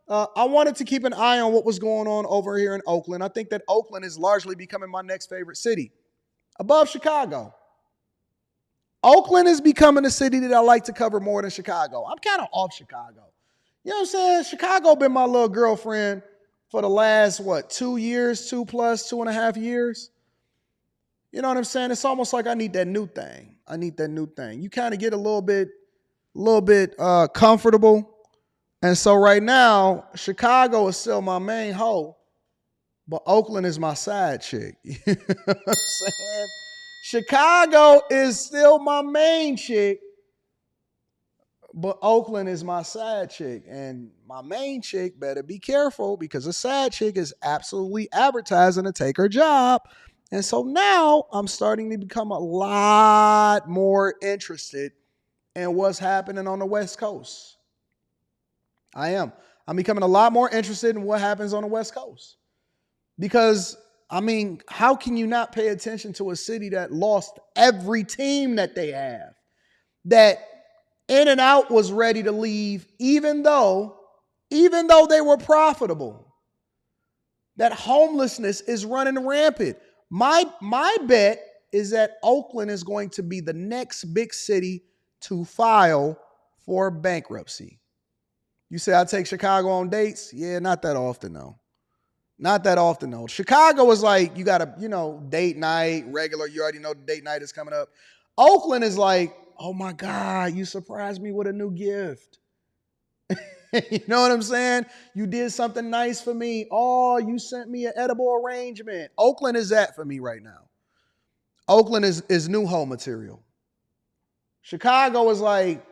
I wanted to keep an eye on what was going on over here in Oakland. I think that Oakland is largely becoming my next favorite city, above Chicago. Oakland is becoming a city that I like to cover more than Chicago. I'm kind of off Chicago. You know what I'm saying? Chicago been my little girlfriend for the last, 2 years, 2+2.5 years. You know what I'm saying? It's almost like I need that new thing. You kind of get a little bit comfortable. And so right now, Chicago is still my main hoe, but Oakland is my side chick. You know what I'm saying? Chicago is still my main chick, but Oakland is my side chick. And my main chick better be careful because a side chick is absolutely advertising to take her job. And so now I'm starting to become a lot more interested in what's happening on the West Coast. I am. I'm becoming a lot more interested in what happens on the West Coast. Because, how can you not pay attention to a city that lost every team that they have? That In and Out was ready to leave even though they were profitable. That homelessness is running rampant. My bet is that Oakland is going to be the next big city to file for bankruptcy. You say I take Chicago on dates? Yeah, not that often though. Chicago is like, you got to, date night, regular. You already know the date night is coming up. Oakland is like, oh my God, you surprised me with a new gift. You know what I'm saying? You did something nice for me. Oh, you sent me an edible arrangement. Oakland is that for me right now. Oakland is new home material. Chicago is like,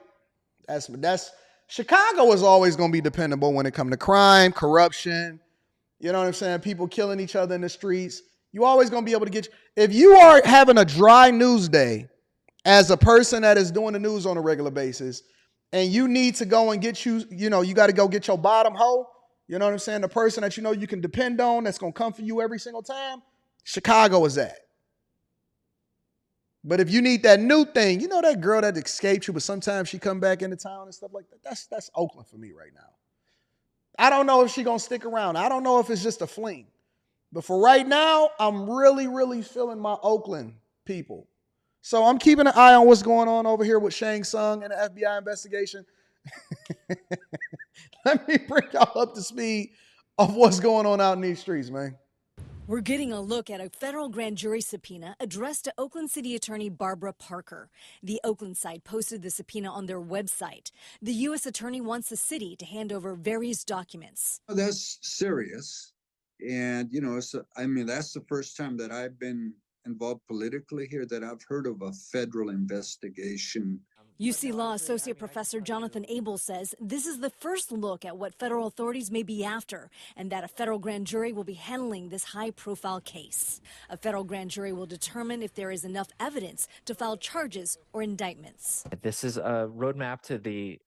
Chicago is always going to be dependable when it comes to crime, corruption. You know what I'm saying? People killing each other in the streets. You always going to be able to if you are having a dry news day as a person that is doing the news on a regular basis, and you need to go and you got to go get your bottom hoe. You know what I'm saying? The person that you can depend on that's going to come for you every single time. Chicago is that. But if you need that new thing, that girl that escaped you, but sometimes she come back into town and stuff like that. That's Oakland for me right now. I don't know if she's going to stick around. I don't know if it's just a fling. But for right now, I'm really, really feeling my Oakland people. So I'm keeping an eye on what's going on over here with Sheng and the FBI investigation. Let me bring y'all up to speed of what's going on out in these streets, man. We're getting a look at a federal grand jury subpoena addressed to Oakland City Attorney Barbara Parker. The Oakland side posted the subpoena on their website. The U.S. attorney wants the city to hand over various documents. That's serious. And, that's the first time that I've been involved politically here that I've heard of a federal investigation. UC Law Associate Professor Jonathan Abel says this is the first look at what federal authorities may be after, and that a federal grand jury will be handling this high-profile case. A federal grand jury will determine if there is enough evidence to file charges or indictments. This is a roadmap to the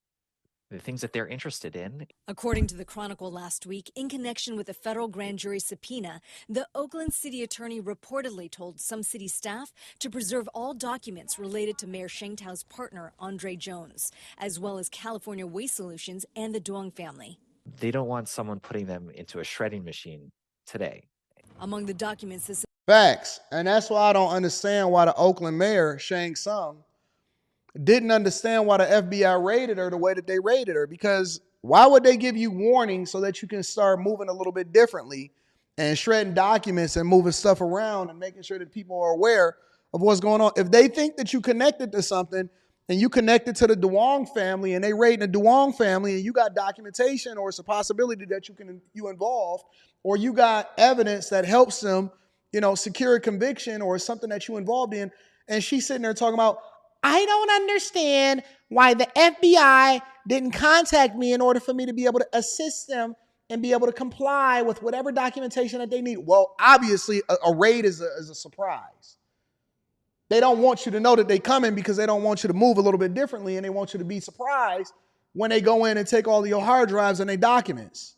things that they're interested in. According to the Chronicle last week, in connection with a federal grand jury subpoena, the Oakland City Attorney reportedly told some city staff to preserve all documents related to Mayor Sheng Thao's partner, Andre Jones, as well as California Waste Solutions and the Duong family. They don't want someone putting them into a shredding machine today. Among the documents, this Facts. And that's why I don't understand why the Oakland mayor, Sheng didn't understand why the FBI raided her the way that they raided her. Because why would they give you warnings so that you can start moving a little bit differently and shredding documents and moving stuff around and making sure that people are aware of what's going on? If they think that you connected to something and you connected to the Duong family and they raiding the Duong family and you got documentation or it's a possibility that you involved, or you got evidence that helps them, secure a conviction or something that you involved in, and she's sitting there talking about, I don't understand why the FBI didn't contact me in order for me to be able to assist them and be able to comply with whatever documentation that they need. Well, obviously, a raid is a surprise. They don't want you to know that they're coming because they don't want you to move a little bit differently, and they want you to be surprised when they go in and take all of your hard drives and their documents.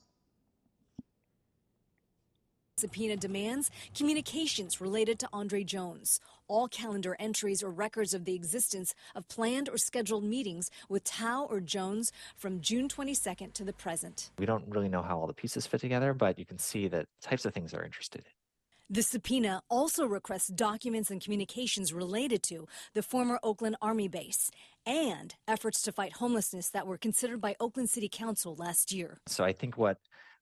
Subpoena demands communications related to Andre Jones, all calendar entries or records of the existence of planned or scheduled meetings with Thao or Jones from June 22nd to the present. We don't really know how all the pieces fit together, but you can see the types of things they're interested in. The subpoena also requests documents and communications related to the former Oakland Army base and efforts to fight homelessness that were considered by Oakland City Council last year. So I think what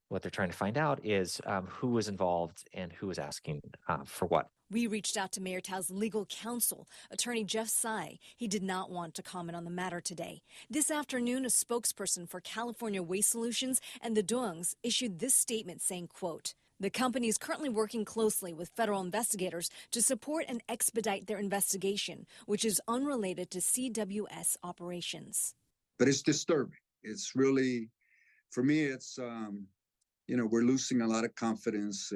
they're trying to find out is who was involved and who was asking for what. We reached out to Mayor Thao's legal counsel, attorney Jeff Tsai. He did not want to comment on the matter today. This afternoon, a spokesperson for California Waste Solutions and the Duongs issued this statement saying, quote, "The company is currently working closely with federal investigators to support and expedite their investigation, which is unrelated to CWS operations." But it's disturbing. It's really, for me, it's, we're losing a lot of confidence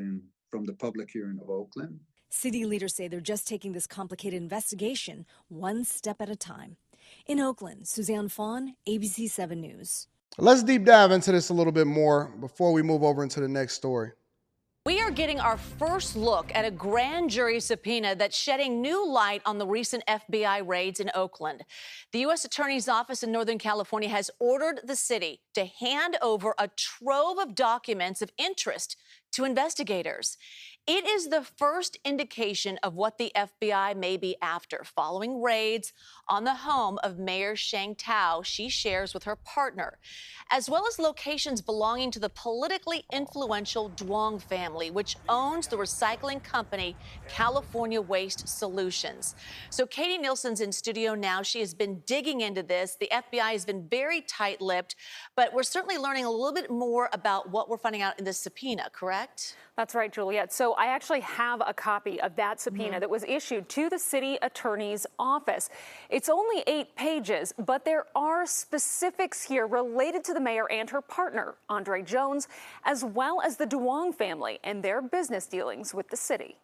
from the public here in Oakland. City leaders say they're just taking this complicated investigation one step at a time. In Oakland, Suzanne Fawn, ABC 7 News. Let's deep dive into this a little bit more before we move over into the next story. We are getting our first look at a grand jury subpoena that's shedding new light on the recent FBI raids in Oakland. The U.S. Attorney's Office in Northern California has ordered the city to hand over a trove of documents of interest to investigators. It is the first indication of what the FBI may be after following raids on the home of Mayor Sheng Thao she shares with her partner, as well as locations belonging to the politically influential Duong family, which owns the recycling company California Waste Solutions. So Katie Nielsen's in studio now. She has been digging into this. The FBI has been very tight-lipped, but we're certainly learning a little bit more about what we're finding out in this subpoena, correct? That's right, Juliet. So I actually have a copy of that subpoena that was issued to the city attorney's office. It's only 8 pages, but there are specifics here related to the mayor and her partner, Andre Jones, as well as the Duong family and their business dealings with the city.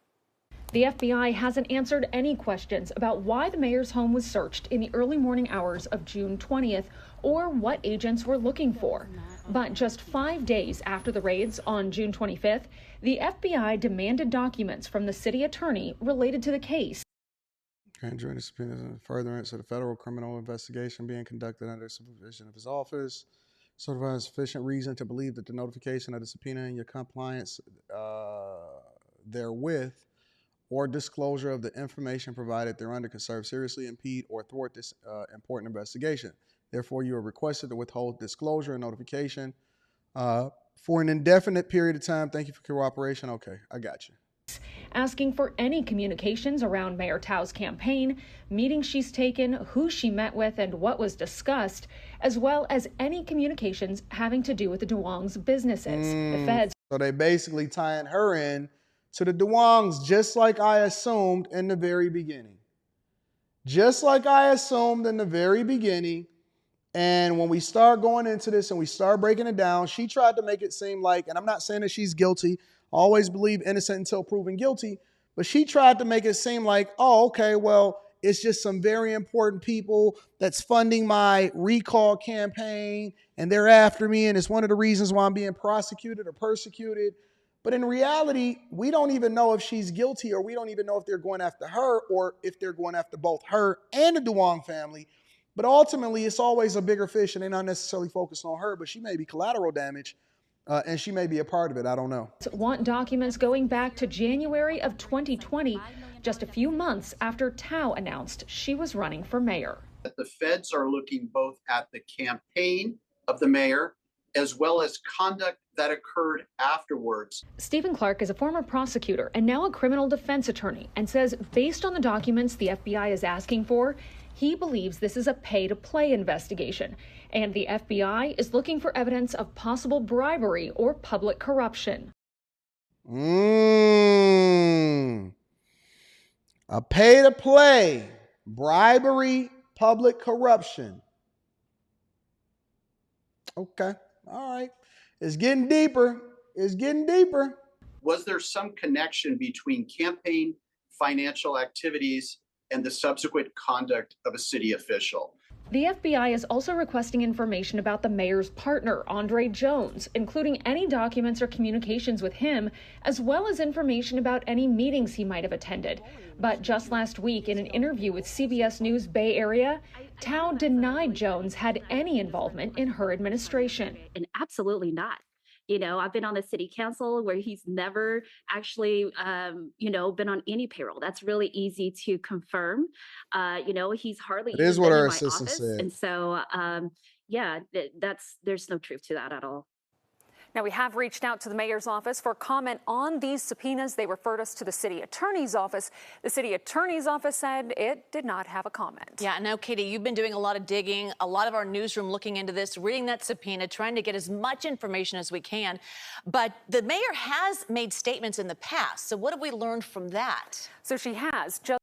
The FBI hasn't answered any questions about why the mayor's home was searched in the early morning hours of June 20th or what agents were looking for. But just 5 days after the raids on June 25th, the FBI demanded documents from the city attorney related to the case. Grand jury subpoenas in furtherance of the federal criminal investigation being conducted under supervision of his office. Certified sufficient reason to believe that the notification of the subpoena and your compliance therewith or disclosure of the information provided thereunder can serve seriously impede or thwart this important investigation. Therefore, you are requested to withhold disclosure and notification for an indefinite period of time. Thank you for cooperation. Okay, I got you. Asking for any communications around Mayor Thao's campaign, meetings she's taken, who she met with, and what was discussed, as well as any communications having to do with the Duong's businesses. The feds. So they basically tying her in to the Duongs, just like I assumed in the very beginning. Just like I assumed in the very beginning. And when we start going into this and we start breaking it down, she tried to make it seem like, and I'm not saying that she's guilty, I always believe innocent until proven guilty, but she tried to make it seem like, oh, okay, well, it's just some very important people that's funding my recall campaign and they're after me and it's one of the reasons why I'm being prosecuted or persecuted. But in reality, we don't even know if she's guilty or we don't even know if they're going after her or if they're going after both her and the Duong family. But ultimately, it's always a bigger fish, and they're not necessarily focused on her, but she may be collateral damage, and she may be a part of it. I don't know. Want documents going back to January of 2020, just a few months after Thao announced she was running for mayor. The feds are looking both at the campaign of the mayor as well as conduct that occurred afterwards. Stephen Clark is a former prosecutor and now a criminal defense attorney and says based on the documents the FBI is asking for, he believes this is a pay-to-play investigation, and the FBI is looking for evidence of possible bribery or public corruption. A pay-to-play, bribery, public corruption. Okay, all right. It's getting deeper. It's getting deeper. Was there some connection between campaign financial activities and the subsequent conduct of a city official? The FBI is also requesting information about the mayor's partner, Andre Jones, including any documents or communications with him, as well as information about any meetings he might have attended. But just last week, in an interview with CBS News Bay Area, Thao denied Jones had any involvement in her administration. And absolutely not. You know, I've been on the city council where he's never actually, been on any payroll. That's really easy to confirm. He's hardly It even is what been in her my assistant office. said. And so, there's no truth to that at all. Now, we have reached out to the mayor's office for comment on these subpoenas. They referred us to the city attorney's office. The city attorney's office said it did not have a comment. Yeah, now, Katie, you've been doing a lot of digging, a lot of our newsroom looking into this, reading that subpoena, trying to get as much information as we can. But the mayor has made statements in the past. So what have we learned from that? So she has. Just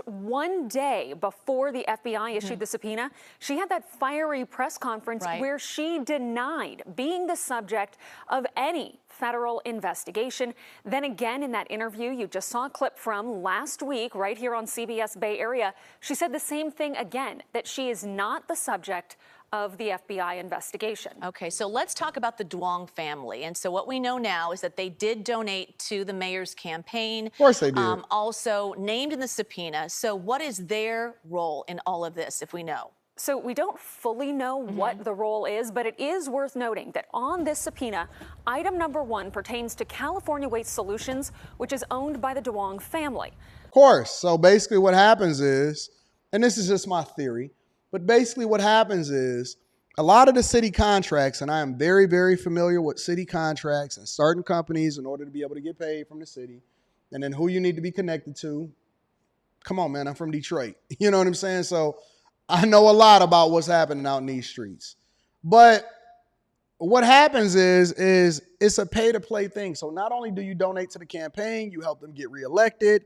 one day before the FBI issued the subpoena, she had that fiery press conference where she denied being the subject of any federal investigation. Then again, in that interview you just saw a clip from last week right here on CBS Bay Area, she said the same thing again, that she is not the subject of the FBI investigation. Okay, so let's talk about the Duong family. And so what we know now is that they did donate to the mayor's campaign. Of course they did. Also named in the subpoena. So what is their role in all of this, if we know? So we don't fully know what the role is, but it is worth noting that on this subpoena, item number 1 pertains to California Waste Solutions, which is owned by the Duong family. Of course. So basically what happens is, and this is just my theory, but basically what happens is a lot of the city contracts, and I am very, very familiar with city contracts and certain companies in order to be able to get paid from the city, and then who you need to be connected to. Come on, man, I'm from Detroit. You know what I'm saying? So I know a lot about what's happening out in these streets. But what happens is it's a pay-to-play thing. So not only do you donate to the campaign, you help them get reelected.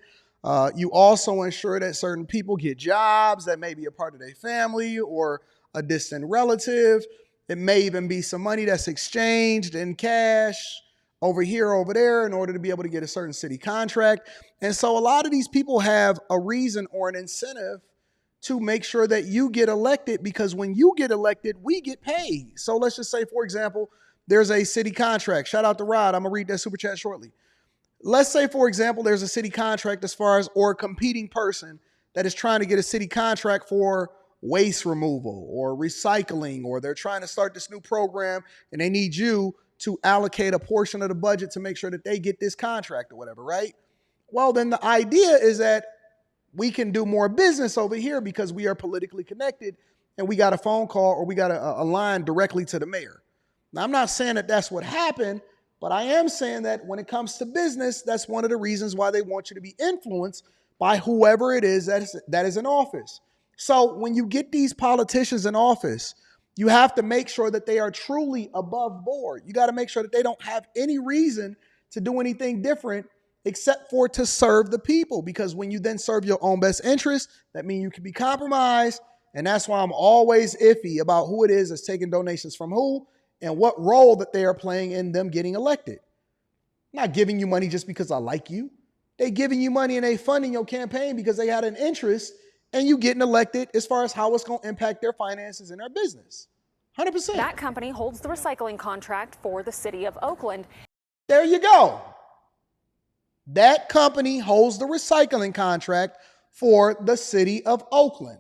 You also ensure that certain people get jobs that may be a part of their family or a distant relative. It may even be some money that's exchanged in cash over here, over there in order to be able to get a certain city contract. And so a lot of these people have a reason or an incentive to make sure that you get elected, because when you get elected, we get paid. So let's just say, for example, there's a city contract. Shout out to Rod. I'm going to read that super chat shortly. Let's say, for example, there's a city contract as far as, or a competing person that is trying to get a city contract for waste removal or recycling, or they're trying to start this new program and they need you to allocate a portion of the budget to make sure that they get this contract or whatever, right? Well, then the idea is that we can do more business over here because we are politically connected and we got a phone call or we got a line directly to the mayor. Now, I'm not saying that that's what happened, but I am saying that when it comes to business, that's one of the reasons why they want you to be influenced by whoever it is that is in office. So when you get these politicians in office, you have to make sure that they are truly above board. You got to make sure that they don't have any reason to do anything different except for to serve the people. Because when you then serve your own best interest, that means you can be compromised. And that's why I'm always iffy about who it is that's taking donations from who and what role that they are playing in them getting elected. I'm not giving you money just because I like you. They giving you money and they funding your campaign because they had an interest in you getting elected as far as how it's going to impact their finances and their business. 100%. That company holds the recycling contract for the city of Oakland. There you go. That company holds the recycling contract for the city of Oakland.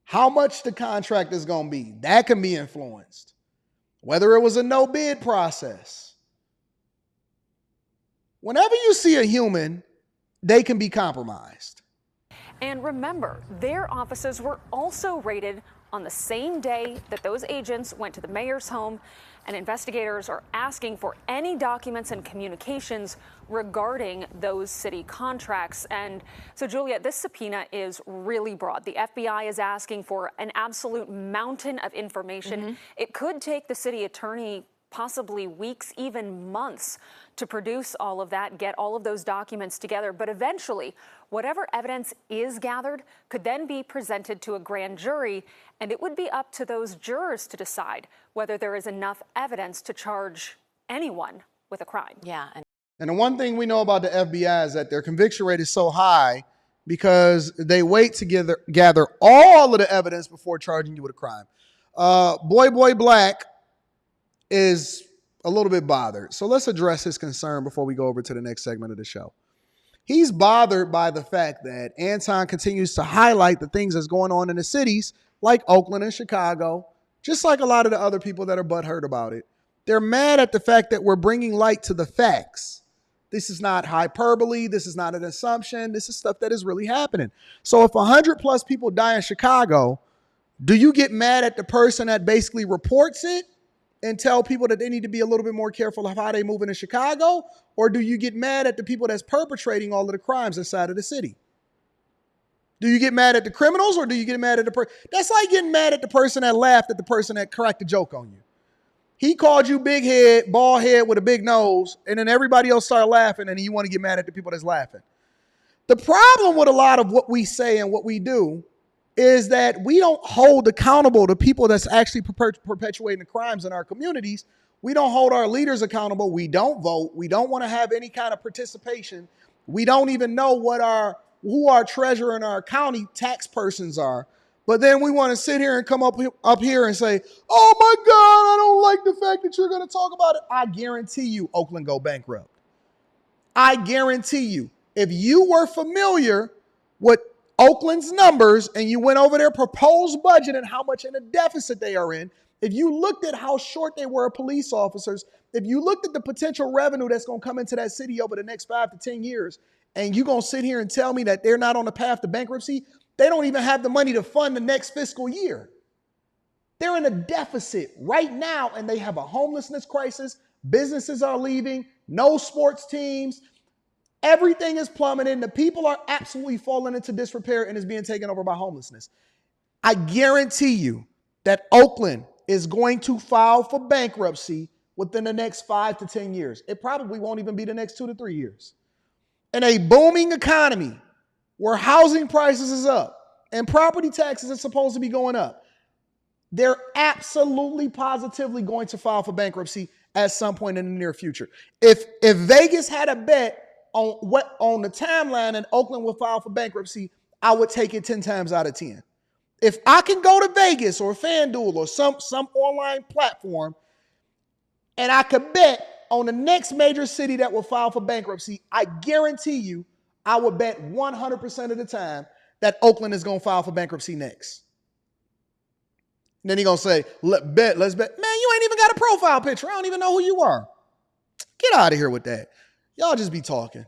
How much the contract is going to be, that can be influenced. Whether it was a no bid process. Whenever you see a human, they can be compromised. And remember, their offices were also raided on the same day that those agents went to the mayor's home, and investigators are asking for any documents and communications regarding those city contracts. And so, Julia, this subpoena is really broad. The FBI is asking for an absolute mountain of information. It could take the city attorney possibly weeks, even months, to produce all of that, get all of those documents together. But eventually, whatever evidence is gathered could then be presented to a grand jury, and it would be up to those jurors to decide whether there is enough evidence to charge anyone with a crime. Yeah. And the one thing we know about the FBI is that their conviction rate is so high because they wait to gather all of the evidence before charging you with a crime. Boy Black is a little bit bothered. So let's address his concern before we go over to the next segment of the show. He's bothered by the fact that Anton continues to highlight the things that's going on in the cities like Oakland and Chicago, just like a lot of the other people that are butthurt about it. They're mad at the fact that we're bringing light to the facts. This is not hyperbole. This is not an assumption. This is stuff that is really happening. So if 100 plus people die in Chicago, do you get mad at the person that basically reports it and tell people that they need to be a little bit more careful of how they move in Chicago? Or do you get mad at the people that's perpetrating all of the crimes inside of the city? Do you get mad at the criminals, or do you get mad at the person? That's like getting mad at the person that laughed at the person that cracked a joke on you. He called you big head, bald head with a big nose, and then everybody else started laughing, and then you want to get mad at the people that's laughing. The problem with a lot of what we say and what we do is that we don't hold accountable the people that's actually perpetuating the crimes in our communities. We don't hold our leaders accountable. We don't vote. We don't want to have any kind of participation. We don't even know who our treasurer and our county tax persons are. But then we want to sit here and come up here and say, oh my God, I don't like the fact that you're going to talk about it. I guarantee you Oakland go bankrupt. I guarantee you, if you were familiar with Oakland's numbers and you went over their proposed budget and how much in a deficit they are in, if you looked at how short they were of police officers, if you looked at the potential revenue that's going to come into that city over the next 5 to 10 years, and you're going to sit here and tell me that they're not on the path to bankruptcy, they don't even have the money to fund the next fiscal year. They're in a deficit right now, and they have a homelessness crisis. Businesses are leaving, no sports teams. Everything is plummeting. The people are absolutely falling into disrepair and is being taken over by homelessness. I guarantee you that Oakland is going to file for bankruptcy within the next 5 to 10 years. It probably won't even be the next 2 to 3 years. In a booming economy where housing prices is up and property taxes are supposed to be going up, they're absolutely positively going to file for bankruptcy at some point in the near future. If Vegas had a bet on the timeline and Oakland will file for bankruptcy, I would take it 10 times out of 10. If I can go to Vegas or FanDuel or some online platform and I could bet on the next major city that will file for bankruptcy, I guarantee you I would bet 100% of the time that Oakland is going to file for bankruptcy next. And then he's going to say, let's bet. Man, you ain't even got a profile picture. I don't even know who you are. Get out of here with that. Y'all just be talking.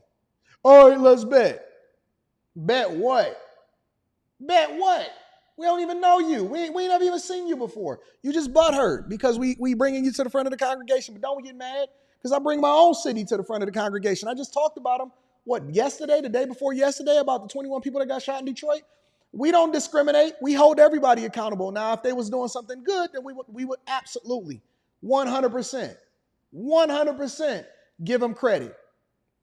All right, let's bet. Bet what? Bet what? We don't even know you. We ain't never even seen you before. You just butthurt because we bringing you to the front of the congregation. But don't get mad because I bring my own city to the front of the congregation. I just talked about them, yesterday, the day before yesterday, about the 21 people that got shot in Detroit. We don't discriminate. We hold everybody accountable. Now, if they was doing something good, then we would absolutely 100% give them credit.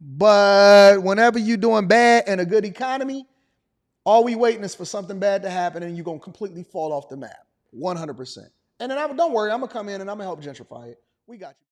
But whenever you're doing bad in a good economy, all we waiting is for something bad to happen and you're going to completely fall off the map. 100%. And then don't worry, I'm going to come in and I'm going to help gentrify it. We got you.